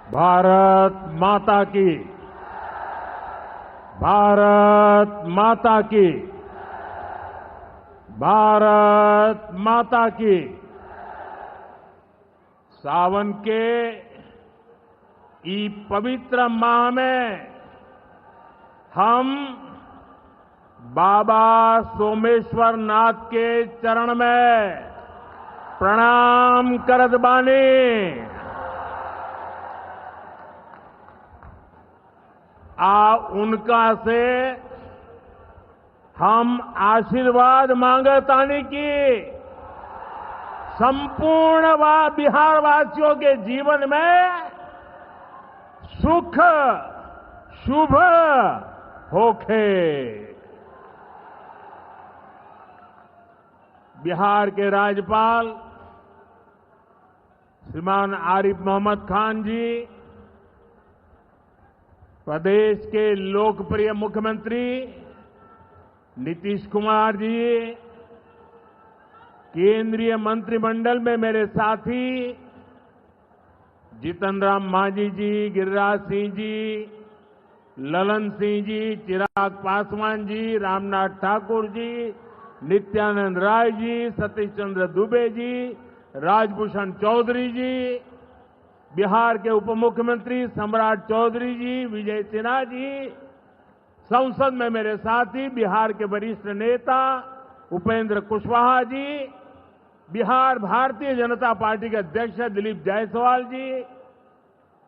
भारत माता की। भारत माता की। भारत माता की। सावन के ई पवित्र माह में हम बाबा सोमेश्वर नाथ के चरण में प्रणाम करत बानी। उनका से हम आशीर्वाद मांगतानी की संपूर्ण बिहार वासियों के जीवन में सुख शुभ होखे। बिहार के राज्यपाल श्रीमान आरिफ मोहम्मद खान जी, प्रदेश के लोकप्रिय मुख्यमंत्री नीतीश कुमार जी, केंद्रीय मंत्रिमंडल में मेरे साथी जीतन राम मांझी जी, गिरिराज सिंह जी, ललन सिंह जी, चिराग पासवान जी, रामनाथ ठाकुर जी, नित्यानंद राय जी, सतीश चंद्र दुबे जी, राजभूषण चौधरी जी, बिहार के उप मुख्यमंत्री सम्राट चौधरी जी, विजय सिन्हा जी, संसद में मेरे साथी बिहार के वरिष्ठ नेता उपेंद्र कुशवाहा जी, बिहार भारतीय जनता पार्टी के अध्यक्ष दिलीप जायसवाल जी,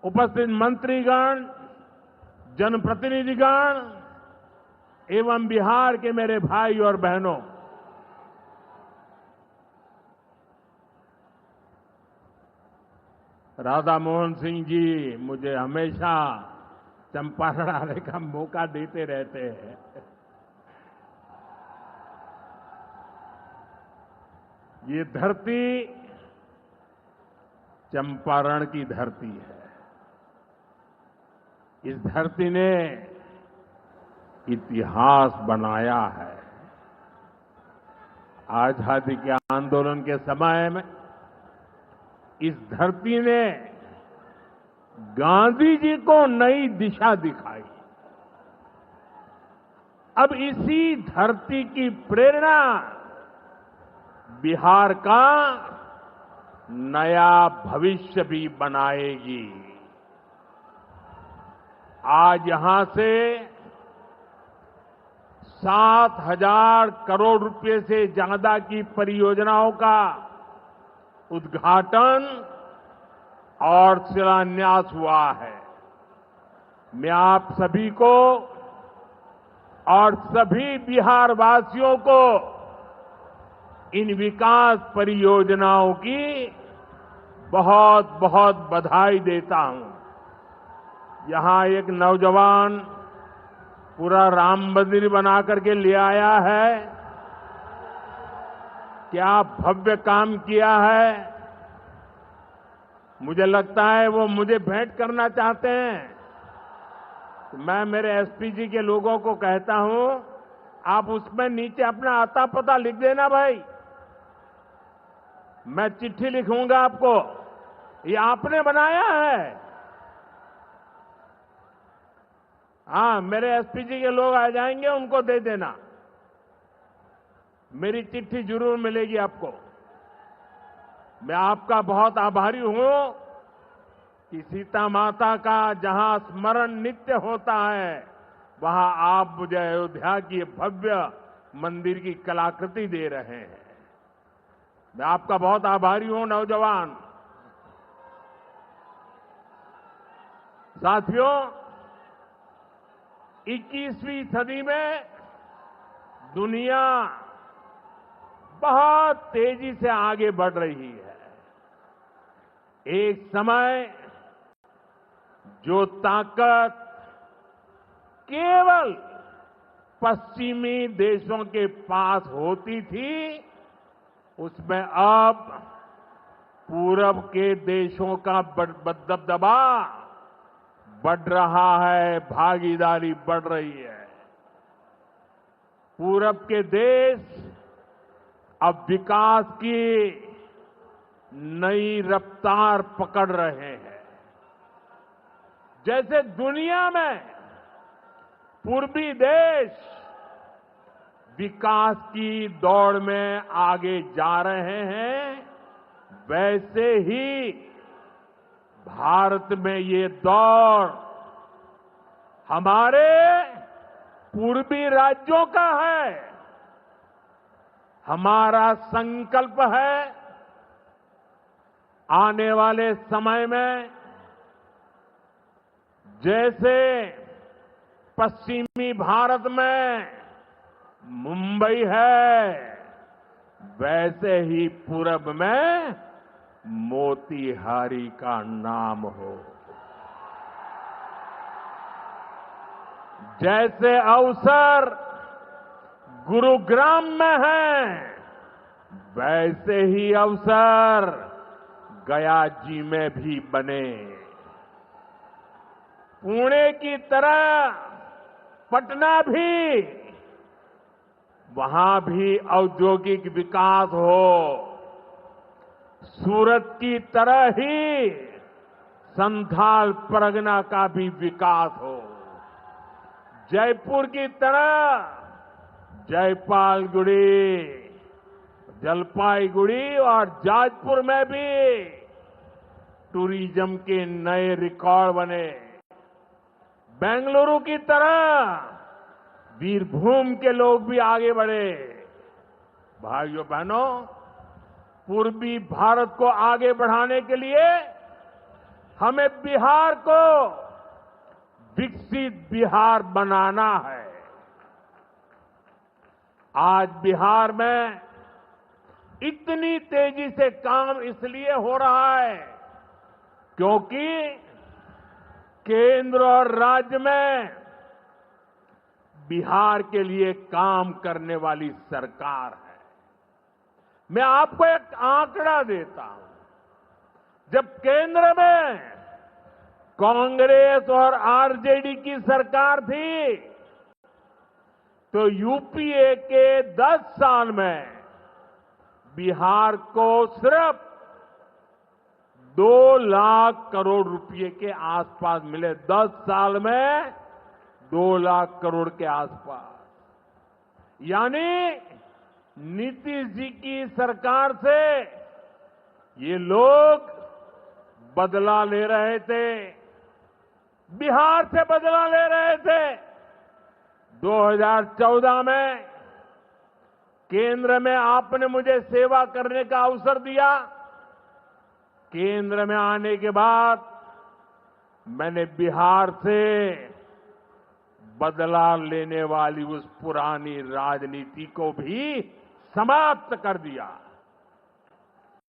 उपस्थित मंत्रीगण, जनप्रतिनिधिगण एवं बिहार के मेरे भाई और बहनों, राधा मोहन सिंह जी मुझे हमेशा चंपारण आने का मौका देते रहते हैं। ये धरती चंपारण की धरती है। इस धरती ने इतिहास बनाया है। आजादी के आंदोलन के समय में इस धरती ने गांधी जी को नई दिशा दिखाई। अब इसी धरती की प्रेरणा बिहार का नया भविष्य भी बनाएगी। आज यहां से 7,000 करोड़ रुपए से ज्यादा की परियोजनाओं का उद्घाटन और शिलान्यास हुआ है। मैं आप सभी को और सभी बिहार वासियों को इन विकास परियोजनाओं की बहुत बहुत बधाई देता हूं। यहां एक नौजवान पूरा राम मंदिर बना करके ले आया है। क्या भव्य काम किया है। मुझे लगता है वो मुझे भेंट करना चाहते हैं। तो मैं मेरे एसपी जी के लोगों को कहता हूं, आप उसमें नीचे अपना आता पता लिख देना भाई। मैं चिट्ठी लिखूंगा आपको, ये आपने बनाया है। हाँ, मेरे एसपी जी के लोग आ जाएंगे, उनको दे देना। मेरी चिट्ठी जरूर मिलेगी आपको। मैं आपका बहुत आभारी हूं कि सीता माता का जहां स्मरण नित्य होता है, वहां आप मुझे अयोध्या की भव्य मंदिर की कलाकृति दे रहे हैं। मैं आपका बहुत आभारी हूं नौजवान साथियों। 21वीं सदी में दुनिया बहुत तेजी से आगे बढ़ रही है। एक समय जो ताकत केवल पश्चिमी देशों के पास होती थी, उसमें अब पूरब के देशों का दबदबा बढ़ रहा है, भागीदारी बढ़ रही है। पूरब के देश अब विकास की नई रफ्तार पकड़ रहे हैं। जैसे दुनिया में पूर्वी देश विकास की दौड़ में आगे जा रहे हैं, वैसे ही भारत में ये दौर हमारे पूर्वी राज्यों का है। हमारा संकल्प है आने वाले समय में जैसे पश्चिमी भारत में मुंबई है, वैसे ही पूरब में मोतीहारी का नाम हो। जैसे अवसर गुरुग्राम में है, वैसे ही अवसर गया जी में भी बने। पुणे की तरह पटना भी, वहां भी औद्योगिक विकास हो। सूरत की तरह ही संथाल परगना का भी विकास हो। जयपुर की तरह जयपालगुड़ी, जलपाईगुड़ी और जाजपुर में भी टूरिज्म के नए रिकॉर्ड बने। बेंगलुरु की तरह वीरभूम के लोग भी आगे बढ़े। भाइयों बहनों, पूर्वी भारत को आगे बढ़ाने के लिए हमें बिहार को विकसित बिहार बनाना है। आज बिहार में इतनी तेजी से काम इसलिए हो रहा है क्योंकि केंद्र और राज्य में बिहार के लिए काम करने वाली सरकार है। मैं आपको एक आंकड़ा देता हूं। जब केंद्र में कांग्रेस और आरजेडी की सरकार थी, तो यूपीए के 10 साल में बिहार को सिर्फ 2 लाख करोड़ रुपए के आसपास मिले। 10 साल में 2 लाख करोड़ के आसपास। यानी नीतीश जी की सरकार से ये लोग बदला ले रहे थे, बिहार से बदला ले रहे थे। 2014 में केंद्र में आपने मुझे सेवा करने का अवसर दिया। केंद्र में आने के बाद मैंने बिहार से बदला लेने वाली उस पुरानी राजनीति को भी समाप्त कर दिया।